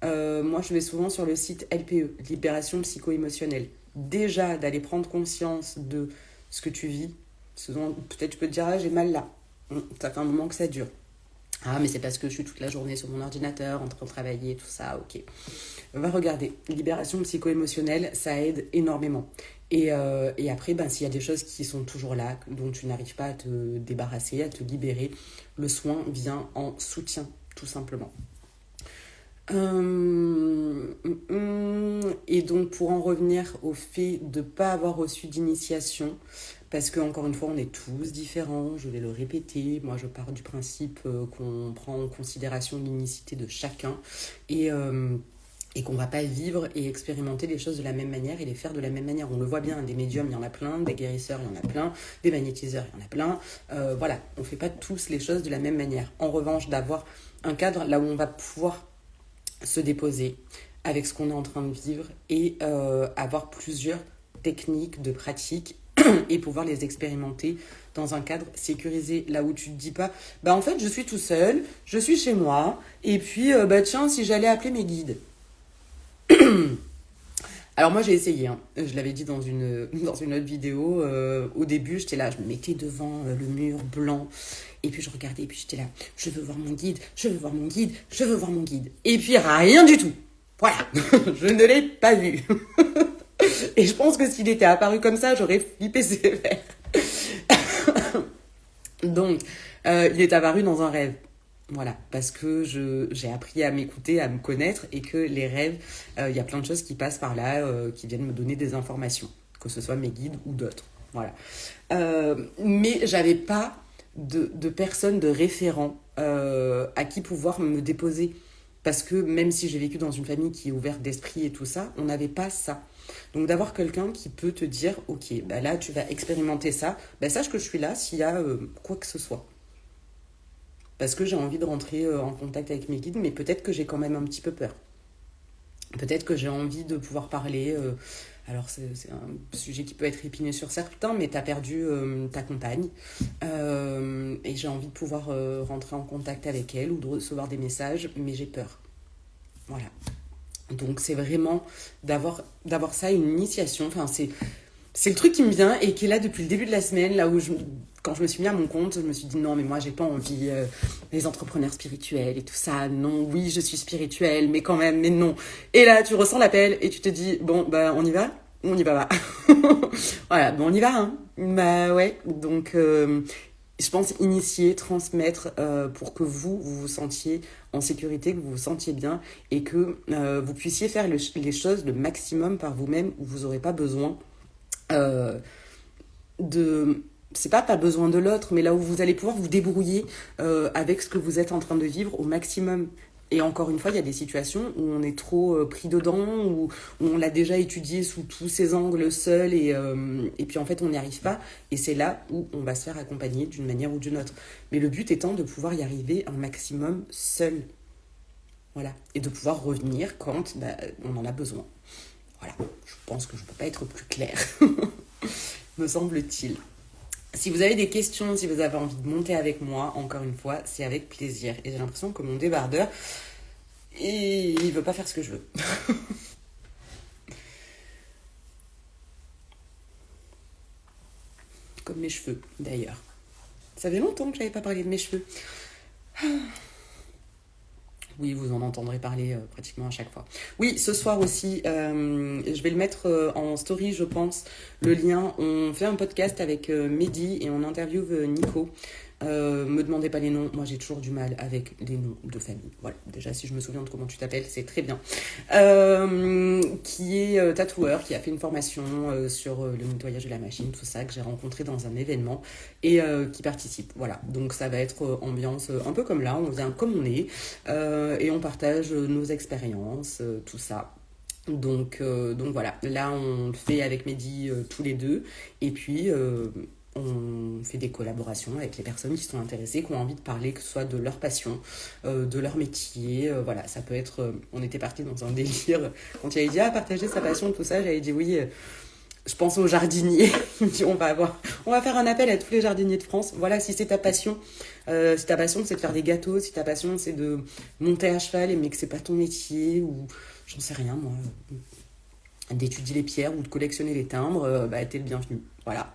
Moi, je vais souvent sur le site LPE, Libération psycho-émotionnelle. Déjà, d'aller prendre conscience de ce que tu vis. Souvent, peut-être tu peux te dire, ah, j'ai mal là. Ça fait un moment que ça dure. Ah, mais c'est parce que je suis toute la journée sur mon ordinateur, en train de travailler, tout ça, ok. Va regarder. Libération psycho-émotionnelle, ça aide énormément. Et après, ben, s'il y a des choses qui sont toujours là, dont tu n'arrives pas à te débarrasser, à te libérer, le soin vient en soutien, tout simplement. Et donc, pour en revenir au fait de ne pas avoir reçu d'initiation, parce que, encore une fois, on est tous différents, je vais le répéter. Moi, je pars du principe qu'on prend en considération l'unicité de chacun et qu'on ne va pas vivre et expérimenter les choses de la même manière et les faire de la même manière. On le voit bien, des médiums, il y en a plein, des guérisseurs, il y en a plein, des magnétiseurs, il y en a plein. Voilà, on ne fait pas tous les choses de la même manière. En revanche, d'avoir un cadre là où on va pouvoir se déposer avec ce qu'on est en train de vivre et avoir plusieurs techniques de pratique et pouvoir les expérimenter dans un cadre sécurisé, là où tu te dis pas, bah en fait je suis tout seul, je suis chez moi, et puis bah tiens, si j'allais appeler mes guides. Alors moi j'ai essayé, hein. Je l'avais dit dans une autre vidéo, au début j'étais là, je me mettais devant le mur blanc, et puis je regardais, et puis j'étais là, je veux voir mon guide, je veux voir mon guide, je veux voir mon guide. Et puis rien du tout. Voilà, je ne l'ai pas vu. Et je pense que s'il était apparu comme ça, j'aurais flippé sévère. Donc, il est apparu dans un rêve. Voilà, parce que j'ai appris à m'écouter, à me connaître, et que les rêves, il y a plein de choses qui passent par là, qui viennent me donner des informations, que ce soit mes guides ou d'autres. Voilà. Mais j'avais pas de personne, de référent à qui pouvoir me déposer. Parce que même si j'ai vécu dans une famille qui est ouverte d'esprit et tout ça, on n'avait pas ça. Donc d'avoir quelqu'un qui peut te dire, ok, bah là tu vas expérimenter ça, bah sache que je suis là s'il y a quoi que ce soit. Parce que j'ai envie de rentrer en contact avec mes guides, mais peut-être que j'ai quand même un petit peu peur. Peut-être que j'ai envie de pouvoir parler. Alors c'est un sujet qui peut être épineux sur certains, mais tu as perdu ta compagne. Et j'ai envie de pouvoir rentrer en contact avec elle ou de recevoir des messages, mais j'ai peur. Voilà. Donc c'est vraiment d'avoir ça, une initiation. Enfin, c'est le truc qui me vient et qui est là depuis le début de la semaine, là où quand je me suis mis à mon compte, je me suis dit non, mais moi j'ai pas envie les entrepreneurs spirituels et tout ça. Non, oui, je suis spirituelle, mais quand même, mais non. Et là, tu ressens l'appel et tu te dis bon, bah on y va, on y va. Voilà, bon, on y va, hein. Bah ouais, donc je pense initier, transmettre pour que vous vous sentiez en sécurité, que vous vous sentiez bien et que vous puissiez faire les choses le maximum par vous-même où vous n'aurez pas besoin de... C'est pas besoin de l'autre, mais là où vous allez pouvoir vous débrouiller avec ce que vous êtes en train de vivre au maximum. Et encore une fois, il y a des situations où on est trop pris dedans, où on l'a déjà étudié sous tous ses angles seul, et puis en fait on n'y arrive pas. Et c'est là où on va se faire accompagner d'une manière ou d'une autre. Mais le but étant de pouvoir y arriver un maximum seul. Voilà. Et de pouvoir revenir quand on en a besoin. Voilà. Je pense que je ne peux pas être plus claire, me semble-t-il. Si vous avez des questions, si vous avez envie de monter avec moi, encore une fois, c'est avec plaisir. Et j'ai l'impression que mon débardeur, il veut pas faire ce que je veux. Comme mes cheveux, d'ailleurs. Ça fait longtemps que j'avais pas parlé de mes cheveux. Oui, vous en entendrez parler pratiquement à chaque fois. Oui, ce soir aussi, je vais le mettre en story, je pense, le lien. On fait un podcast avec Mehdi et on interviewe Nico. Me demandez pas les noms, moi j'ai toujours du mal avec les noms de famille. Voilà, déjà si je me souviens de comment tu t'appelles, c'est très bien. Qui est tatoueur, qui a fait une formation sur le nettoyage de la machine, tout ça, que j'ai rencontré dans un événement et qui participe. Voilà, donc ça va être ambiance un peu comme là, on vient comme on est et on partage nos expériences, tout ça. Donc voilà, là on le fait avec Mehdi tous les deux et puis on fait des collaborations avec les personnes qui sont intéressées, qui ont envie de parler, que ce soit de leur passion, de leur métier. Voilà, ça peut être... on était parti dans un délire. Quand il avait dit partager sa passion, tout ça, j'avais dit oui. Je pense aux jardiniers. Il me dit, on va faire un appel à tous les jardiniers de France. Voilà, si c'est ta passion, si ta passion c'est de faire des gâteaux, si ta passion c'est de monter à cheval, mais que c'est pas ton métier, ou j'en sais rien moi, d'étudier les pierres ou de collectionner les timbres, bah t'es le bienvenu. Voilà.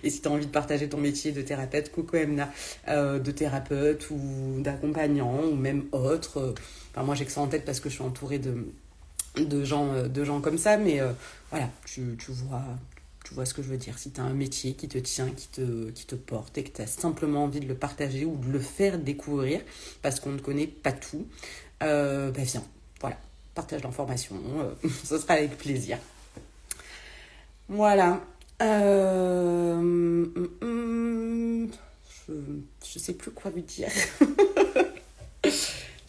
Et si tu as envie de partager ton métier de thérapeute, coucou Emna, de thérapeute ou d'accompagnant ou même autre. Enfin, moi j'ai que ça en tête parce que je suis entourée de gens comme ça, mais voilà, tu vois ce que je veux dire. Si tu as un métier qui te tient, qui te porte et que tu as simplement envie de le partager ou de le faire découvrir parce qu'on ne connaît pas tout, bah viens, voilà, partage l'information, ce sera avec plaisir. Voilà. Je sais plus quoi lui dire.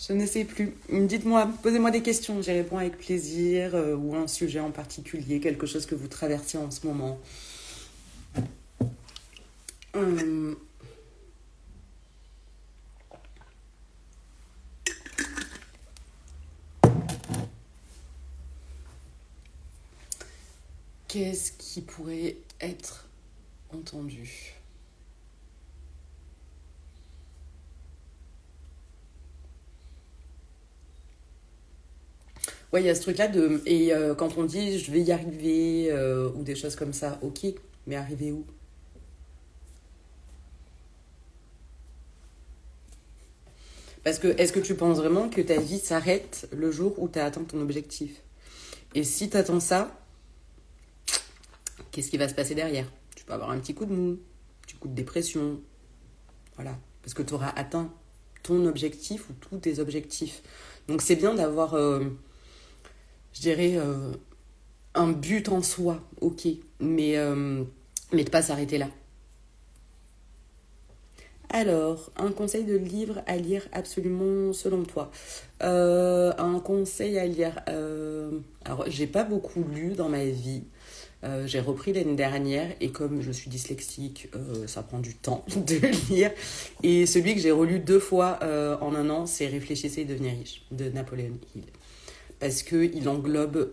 Je ne sais plus. Dites-moi, posez-moi des questions, j'y réponds avec plaisir, ou un sujet en particulier, quelque chose que vous traversez en ce moment. Hum, Qu'est-ce qui pourrait être entendu? Ouais, il y a ce truc-là de... Et quand on dit je vais y arriver, ou des choses comme ça, ok, mais arriver où? Parce que est-ce que tu penses vraiment que ta vie s'arrête le jour où tu as atteint ton objectif? Et si tu attends ça, qu'est-ce qui va se passer derrière? Tu peux avoir un petit coup de mou, un petit coup de dépression, voilà. Parce que tu auras atteint ton objectif ou tous tes objectifs. Donc c'est bien d'avoir, je dirais, un but en soi, ok, mais de pas s'arrêter là. Alors, un conseil de livre à lire absolument selon toi. Un conseil à lire. Alors, j'ai pas beaucoup lu dans ma vie. J'ai repris l'année dernière et comme je suis dyslexique, ça prend du temps de lire. Et celui que j'ai relu 2 fois en un an, c'est Réfléchissez et devenez riche de Napoléon Hill. Parce qu'il englobe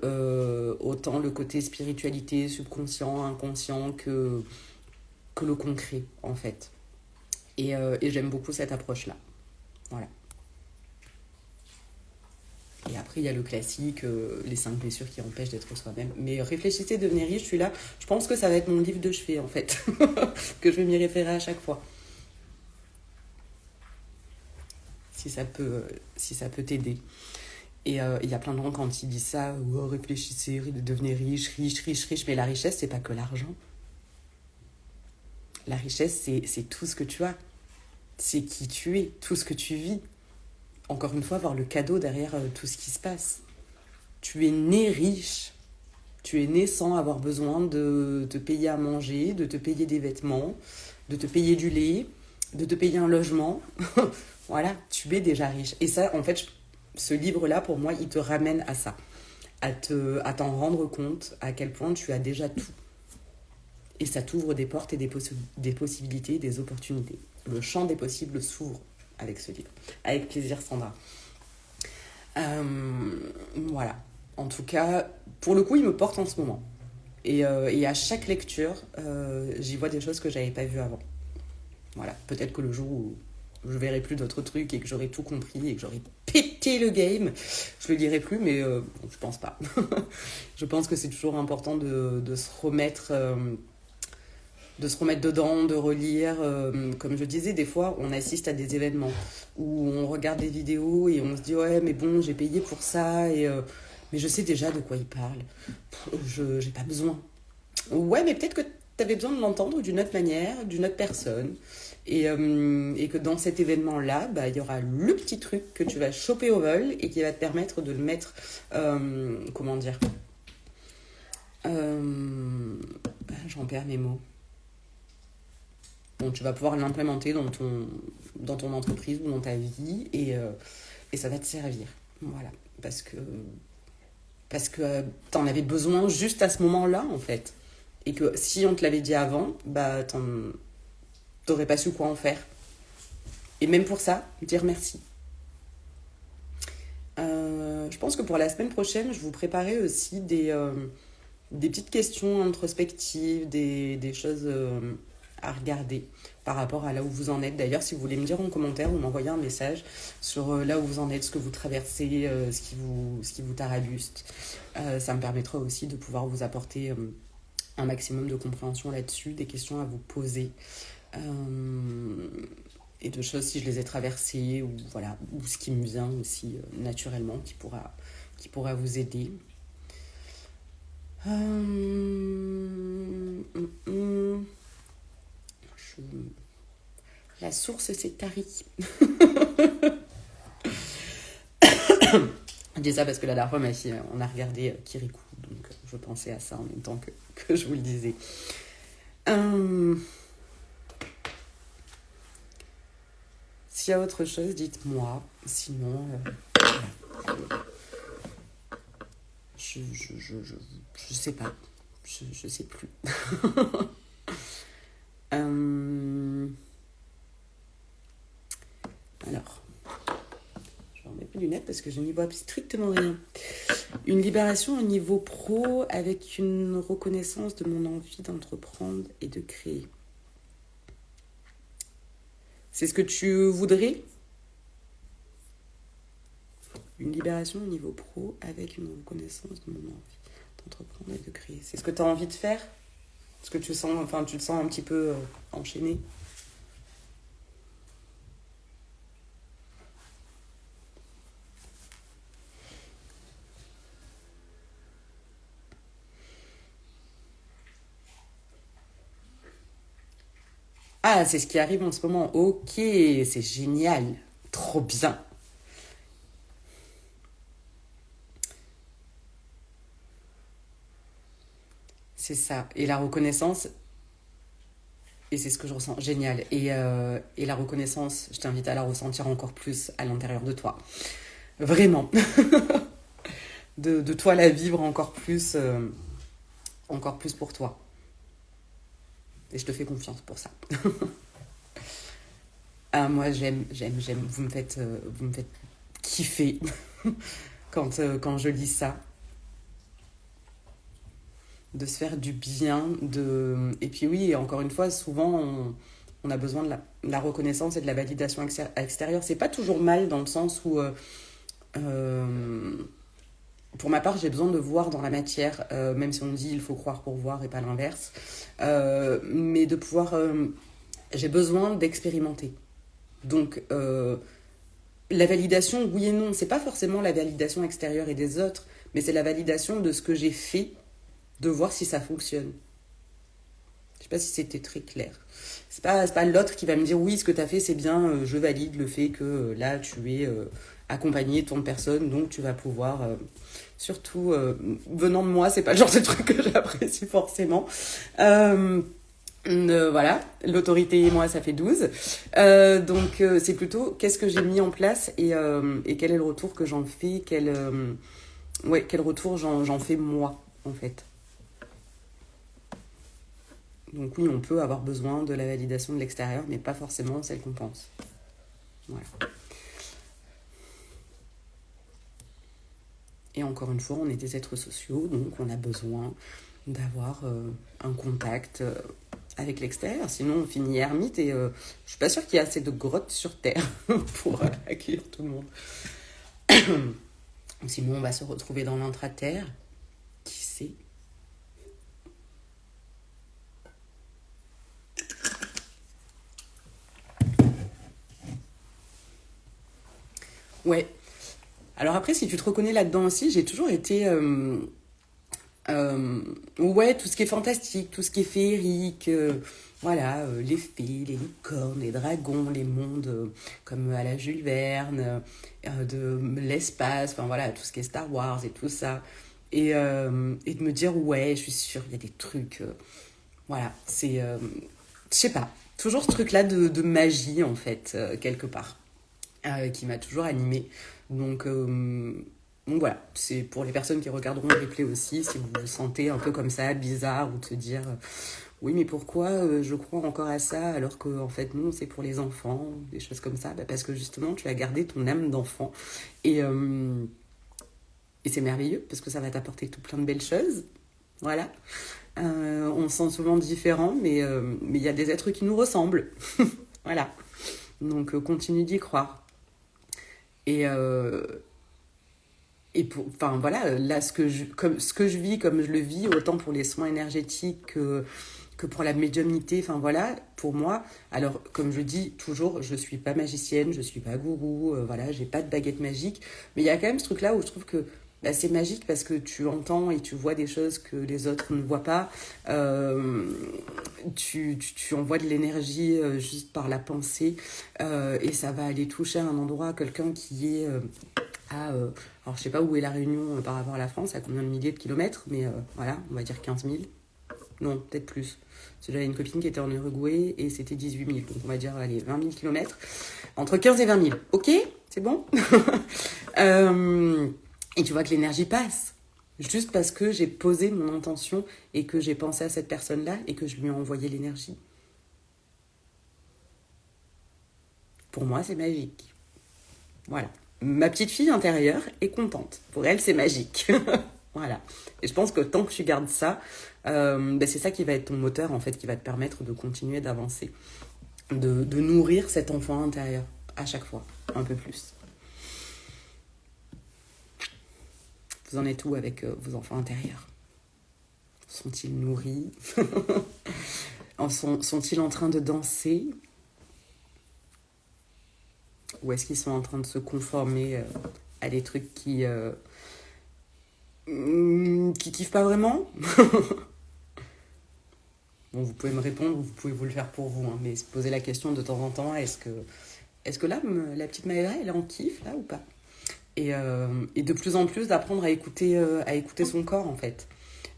autant le côté spiritualité, subconscient, inconscient que le concret en fait. Et j'aime beaucoup cette approche-là. Voilà. Et après, il y a le classique, les 5 blessures qui empêchent d'être soi-même. Mais réfléchissez, devenez riche, celui-là, je pense que ça va être mon livre de chevet, en fait. Que je vais m'y référer à chaque fois. Si ça peut t'aider. Et il y a plein de gens, quand ils disent ça, oh, réfléchissez, devenez riche, riche, riche, riche. Mais la richesse, c'est pas que l'argent. La richesse, c'est tout ce que tu as. C'est qui tu es, tout ce que tu vis. Encore une fois, voir le cadeau derrière tout ce qui se passe. Tu es né riche. Tu es né sans avoir besoin de te payer à manger, de te payer des vêtements, de te payer du lait, de te payer un logement. Voilà, tu es déjà riche. Et ça, en fait, ce livre-là, pour moi, il te ramène à ça. À t'en rendre compte à quel point tu as déjà tout. Et ça t'ouvre des portes et des possibilités, des opportunités. Le champ des possibles s'ouvre avec ce livre. Avec plaisir, Sandra. Voilà. En tout cas, pour le coup, il me porte en ce moment. Et à chaque lecture, j'y vois des choses que j'avais pas vues avant. Voilà. Peut-être que le jour où je verrai plus d'autres trucs et que j'aurai tout compris et que j'aurai pété le game, je le lirai plus, mais je pense pas. Je pense que c'est toujours important de se remettre... de se remettre dedans, de relire. Comme je disais, des fois, on assiste à des événements où on regarde des vidéos et on se dit « Ouais, mais bon, j'ai payé pour ça, mais je sais déjà de quoi il parle. J'ai pas besoin. » Ouais, mais peut-être que tu avais besoin de l'entendre d'une autre manière, d'une autre personne. Et que dans cet événement-là, bah, il y aura le petit truc que tu vas choper au vol et qui va te permettre de le mettre... comment dire J'en perds mes mots. Bon, tu vas pouvoir l'implémenter dans ton entreprise ou dans ta vie et ça va te servir. Voilà. Parce que t'en avais besoin juste à ce moment-là, en fait. Et que si on te l'avait dit avant, bah, t'aurais pas su quoi en faire. Et même pour ça, dire merci. Je pense que pour la semaine prochaine, je vous préparais aussi des petites questions introspectives, des choses à regarder par rapport à là où vous en êtes. D'ailleurs, si vous voulez me dire en commentaire ou m'envoyer un message sur là où vous en êtes, ce que vous traversez, ce qui vous tarabuste, ça me permettra aussi de pouvoir vous apporter un maximum de compréhension là-dessus, des questions à vous poser. Et de choses si je les ai traversées ou voilà, ou ce qui me vient aussi naturellement qui pourra vous aider. La source s'est tarie. Je dis ça parce que la dernière fois, on a regardé Kirikou, donc je pensais à ça en même temps que je vous le disais. S'il y a autre chose, dites-moi. Sinon, je sais pas. Je sais plus. Alors, je vais remettre mes lunettes parce que je n'y vois strictement rien. Une libération au niveau pro avec une reconnaissance de mon envie d'entreprendre et de créer. C'est ce que tu voudrais ? Une libération au niveau pro avec une reconnaissance de mon envie d'entreprendre et de créer. C'est ce que tu as envie de faire ? Est-ce que tu te sens un petit peu enchaîné ? Ah, c'est ce qui arrive en ce moment. Ok, c'est génial. Trop bien. C'est ça. Et la reconnaissance, et c'est ce que je ressens, génial. Et la reconnaissance, je t'invite à la ressentir encore plus à l'intérieur de toi. Vraiment. De toi la vivre encore plus pour toi. Et je te fais confiance pour ça. Ah, moi, j'aime. Vous me faites kiffer quand je lis ça. De se faire du bien. Et puis oui, encore une fois, souvent, on a besoin de la reconnaissance et de la validation extérieure. C'est pas toujours mal dans le sens où, pour ma part, j'ai besoin de voir dans la matière, même si on dit il faut croire pour voir et pas l'inverse. Mais de pouvoir... j'ai besoin d'expérimenter. Donc, la validation, oui et non, c'est pas forcément la validation extérieure et des autres, mais c'est la validation de ce que j'ai fait, de voir si ça fonctionne. Je sais pas si c'était très clair. C'est pas l'autre qui va me dire oui, ce que tu as fait c'est bien, je valide le fait que là tu es accompagné de ton personne, donc tu vas pouvoir. Surtout venant de moi, c'est pas le genre de truc que j'apprécie forcément. Voilà, l'autorité et moi ça fait 12. Donc c'est plutôt qu'est-ce que j'ai mis en place et quel est le retour que j'en fais, quel retour j'en fais moi en fait. Donc oui, on peut avoir besoin de la validation de l'extérieur, mais pas forcément celle qu'on pense. Voilà. Et encore une fois, on est des êtres sociaux, donc on a besoin d'avoir un contact avec l'extérieur. Sinon, on finit ermite et je suis pas sûre qu'il y ait assez de grottes sur Terre pour accueillir tout le monde. Sinon, on va se retrouver dans l'intra-terre. Qui sait ? Ouais. Alors après, si tu te reconnais là-dedans aussi, j'ai toujours été... ouais, tout ce qui est fantastique, tout ce qui est féerique, voilà, les fées, les licornes, les dragons, les mondes comme à la Jules Verne, de l'espace, enfin voilà, tout ce qui est Star Wars et tout ça. Et de me dire, ouais, je suis sûre, il y a des trucs... voilà, c'est... je sais pas, toujours ce truc-là de magie, en fait, quelque part, qui m'a toujours animée. Donc voilà, c'est pour les personnes qui regarderont le replay aussi, si vous vous sentez un peu comme ça, bizarre, ou de se dire oui mais pourquoi je crois encore à ça alors que en fait non, c'est pour les enfants, des choses comme ça, parce que justement tu as gardé ton âme d'enfant et c'est merveilleux parce que ça va t'apporter tout plein de belles choses. Voilà. On se sent souvent différents, mais il y a des êtres qui nous ressemblent. Voilà. Donc, continue d'y croire. Et, enfin voilà, là, ce que je vis, comme je le vis, autant pour les soins énergétiques que pour la médiumnité, enfin voilà, pour moi, alors comme je dis toujours, je suis pas magicienne, je suis pas gourou, voilà, j'ai pas de baguette magique, mais il y a quand même ce truc-là où je trouve que bah, c'est magique parce que tu entends et tu vois des choses que les autres ne voient pas, tu envoies de l'énergie juste par la pensée, et ça va aller toucher un endroit, quelqu'un qui est alors je sais pas où est la Réunion par rapport à la France, à combien de milliers de kilomètres, mais voilà, on va dire 15 000. Non, peut-être plus. Parce que j'avais une copine qui était en Uruguay et c'était 18 000. Donc on va dire, allez, 20 000 kilomètres. Entre 15 et 20 000. Ok. C'est bon. Et tu vois que l'énergie passe. Juste parce que j'ai posé mon intention et que j'ai pensé à cette personne-là et que je lui ai envoyé l'énergie. Pour moi, c'est magique. Voilà. Ma petite fille intérieure est contente. Pour elle, c'est magique. Voilà. Et je pense que tant que tu gardes ça, c'est ça qui va être ton moteur, en fait, qui va te permettre de continuer d'avancer, de nourrir cet enfant intérieur à chaque fois, un peu plus. Vous en êtes où avec vos enfants intérieurs? Sont-ils nourris? Sont-ils en train de danser? Ou est-ce qu'ils sont en train de se conformer à des trucs qui kiffent pas vraiment? Bon, vous pouvez me répondre, vous pouvez vous le faire pour vous, hein, mais se poser la question de temps en temps, est-ce que là, la petite Maëva, elle est en kiff, là, ou pas? Et de plus en plus d'apprendre à écouter son corps, en fait.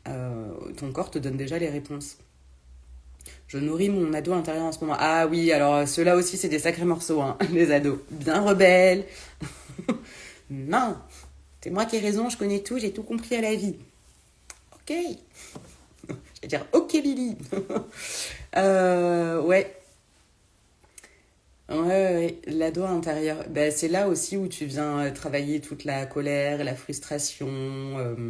Ton corps te donne déjà les réponses. Je nourris mon ado intérieur en ce moment. Ah oui, alors ceux-là aussi, c'est des sacrés morceaux, hein, les ados. Bien rebelles. Non, c'est moi qui ai raison, je connais tout, j'ai tout compris à la vie. Ok. Je vais dire, ok Lily. Ouais. Ouais, l'ado intérieur. Ben, c'est là aussi où tu viens travailler toute la colère, la frustration,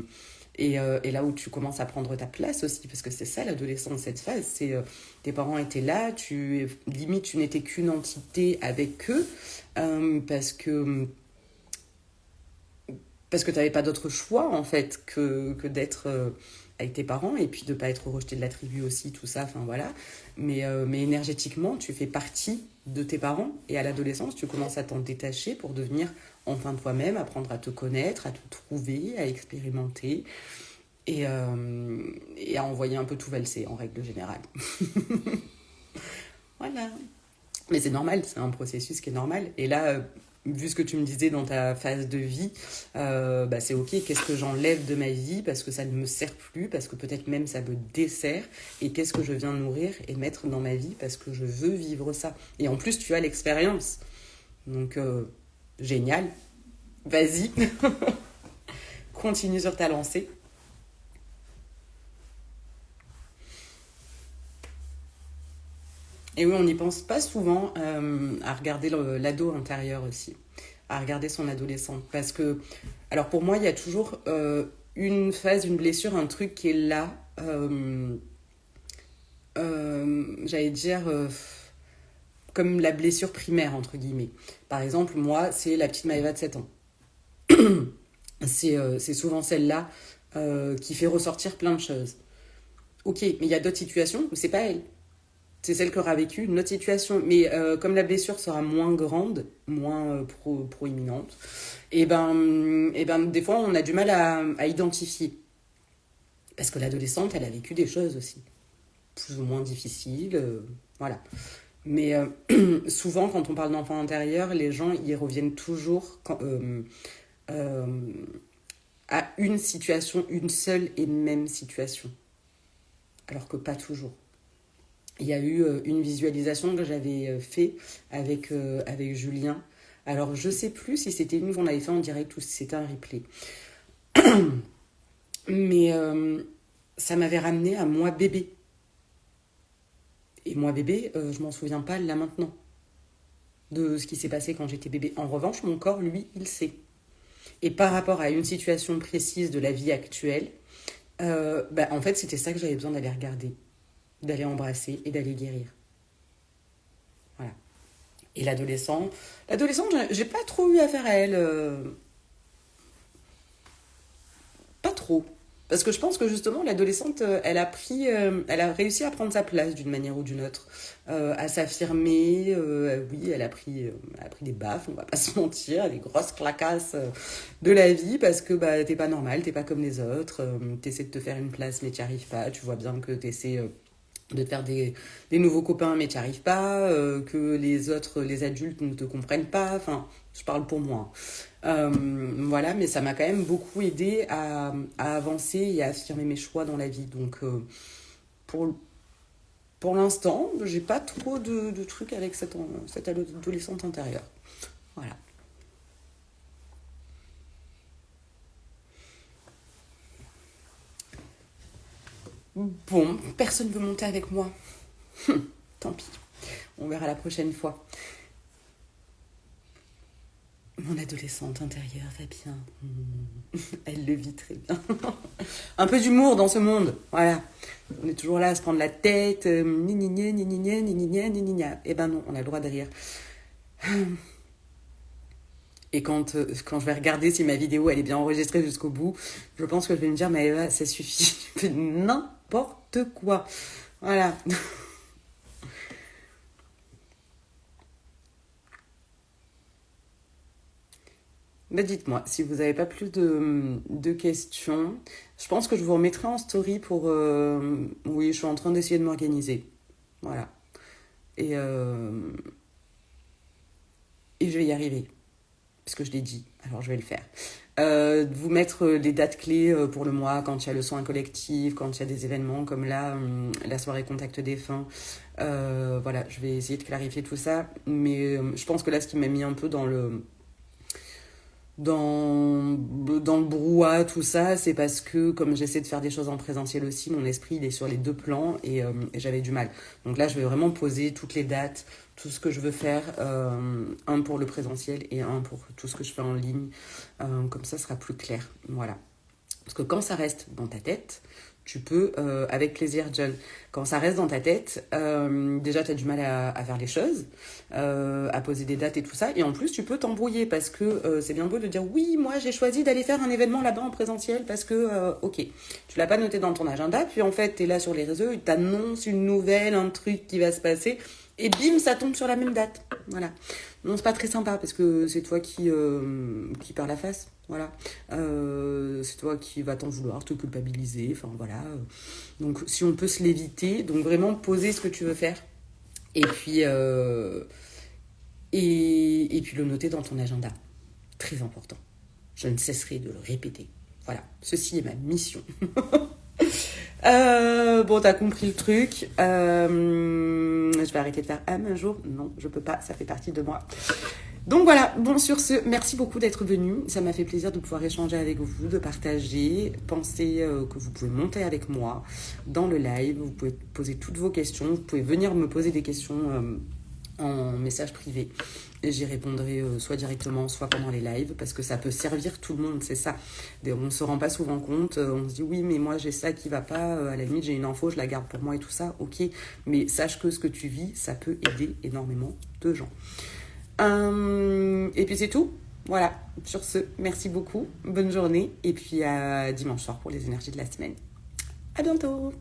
et là où tu commences à prendre ta place aussi, parce que c'est ça l'adolescence, cette phase, c'est tes parents étaient là, limite tu n'étais qu'une entité avec eux, parce que tu n'avais pas d'autre choix en fait que d'être avec tes parents et puis de ne pas être rejeté de la tribu aussi, tout ça, enfin voilà. Mais énergétiquement, tu fais partie de tes parents et à l'adolescence, tu commences à t'en détacher pour devenir enfin toi-même, apprendre à te connaître, à te trouver, à expérimenter et à envoyer un peu tout valser en règle générale. Voilà. Mais c'est normal, c'est un processus qui est normal. Et là, vu ce que tu me disais dans ta phase de vie, c'est ok, qu'est-ce que j'enlève de ma vie parce que ça ne me sert plus, parce que peut-être même ça me dessert, et qu'est-ce que je viens nourrir et mettre dans ma vie parce que je veux vivre ça. Et en plus, tu as l'expérience. Donc, génial. Vas-y, continue sur ta lancée. Et oui, on n'y pense pas souvent à regarder l'ado intérieur aussi, à regarder son adolescent. Parce que, alors pour moi, il y a toujours une phase, une blessure, un truc qui est là, j'allais dire, comme la blessure primaire, entre guillemets. Par exemple, moi, c'est la petite Maëva de 7 ans. C'est souvent celle-là qui fait ressortir plein de choses. Ok, mais il y a d'autres situations où c'est pas elle. C'est celle qui aura vécu une autre situation. Mais comme la blessure sera moins grande, moins proéminente, et ben, des fois, on a du mal à identifier. Parce que l'adolescente, elle a vécu des choses aussi, plus ou moins difficiles. Voilà. Mais souvent, quand on parle d'enfant intérieur, les gens y reviennent toujours euh, à une situation, une seule et même situation. Alors que pas toujours. Il y a eu une visualisation que j'avais fait avec Julien. Alors, je sais plus si c'était une qu'on avait fait en direct ou si c'était un replay. Mais ça m'avait ramené à moi bébé. Et moi bébé, je m'en souviens pas là maintenant de ce qui s'est passé quand j'étais bébé. En revanche, mon corps, lui, il sait. Et par rapport à une situation précise de la vie actuelle, En fait, c'était ça que j'avais besoin d'aller regarder, d'aller embrasser et d'aller guérir. Voilà. Et l'adolescente, j'ai pas trop eu affaire à elle. Pas trop. Parce que je pense que justement, l'adolescente, elle a réussi à prendre sa place d'une manière ou d'une autre, à s'affirmer. Oui, elle a pris des baffes, on va pas se mentir, des grosses claquasses de la vie, parce que bah, t'es pas normal, t'es pas comme les autres, t'essaies de te faire une place, mais t'y arrives pas. Tu vois bien que t'essaies de te faire des nouveaux copains, mais t'y arrives pas, que les autres, les adultes ne te comprennent pas. Enfin, je parle pour moi. Voilà, mais ça m'a quand même beaucoup aidé à avancer et à affirmer mes choix dans la vie. Donc, pour, pour l'instant, j'ai pas trop de trucs avec cette adolescente intérieure. Voilà. Bon, personne veut monter avec moi. Tant pis. On verra la prochaine fois. Mon adolescente intérieure va bien. Elle le vit très bien. Un peu d'humour dans ce monde. Voilà. On est toujours là à se prendre la tête. Ni ni ni ni ni ni ni ni ni ni ni. Eh ben non, on a le droit de rire. Et quand je vais regarder si ma vidéo elle est bien enregistrée jusqu'au bout, je pense que je vais me dire, mais Eva, ça suffit. Tu fais n'importe quoi. Voilà. Bah dites-moi, si vous n'avez pas plus de questions, je pense que je vous remettrai en story pour... oui, je suis en train d'essayer de m'organiser. Voilà. Et, euh, et je vais y arriver, parce que je l'ai dit, alors je vais le faire. Vous mettre des dates clés pour le mois, quand il y a le soin collectif, quand il y a des événements comme là, la soirée contact défunt. Voilà, je vais essayer de clarifier tout ça. Mais je pense que là, ce qui m'a mis un peu dans le brouhaha, tout ça, c'est parce que comme j'essaie de faire des choses en présentiel aussi, mon esprit il est sur les deux plans et j'avais du mal. Donc là, je vais vraiment poser toutes les dates, tout ce que je veux faire, un pour le présentiel et un pour tout ce que je fais en ligne. Comme ça sera plus clair. Voilà. Parce que quand ça reste dans ta tête, tu peux, avec plaisir, John, quand ça reste dans ta tête, déjà, tu as du mal à faire les choses, à poser des dates et tout ça. Et en plus, tu peux t'embrouiller parce que c'est bien beau de dire oui, moi, j'ai choisi d'aller faire un événement là-bas en présentiel parce que, ok, tu l'as pas noté dans ton agenda. Puis en fait, tu es là sur les réseaux, ils t'annoncent une nouvelle, un truc qui va se passer. Et bim, ça tombe sur la même date. Voilà. Non, c'est pas très sympa parce que c'est toi qui perds la face. Voilà. C'est toi qui vas t'en vouloir, te culpabiliser. Enfin, voilà. Donc, si on peut se l'éviter, donc vraiment poser ce que tu veux faire. Et puis, et puis le noter dans ton agenda. Très important. Je ne cesserai de le répéter. Voilà. Ceci est ma mission. Bon, t'as compris le truc. Je vais arrêter de faire un jour. Non, je peux pas. Ça fait partie de moi. Donc voilà. Bon, sur ce, merci beaucoup d'être venu. Ça m'a fait plaisir de pouvoir échanger avec vous, de partager. Pensez que vous pouvez monter avec moi dans le live. Vous pouvez poser toutes vos questions. Vous pouvez venir me poser des questions en message privé. Et j'y répondrai soit directement, soit pendant les lives, parce que ça peut servir tout le monde, c'est ça. On ne se rend pas souvent compte, on se dit oui, mais moi j'ai ça qui va pas, à la limite j'ai une info, je la garde pour moi et tout ça, ok. Mais sache que ce que tu vis, ça peut aider énormément de gens. Et puis c'est tout. Voilà, sur ce, merci beaucoup, bonne journée, et puis à dimanche soir pour les énergies de la semaine. À bientôt!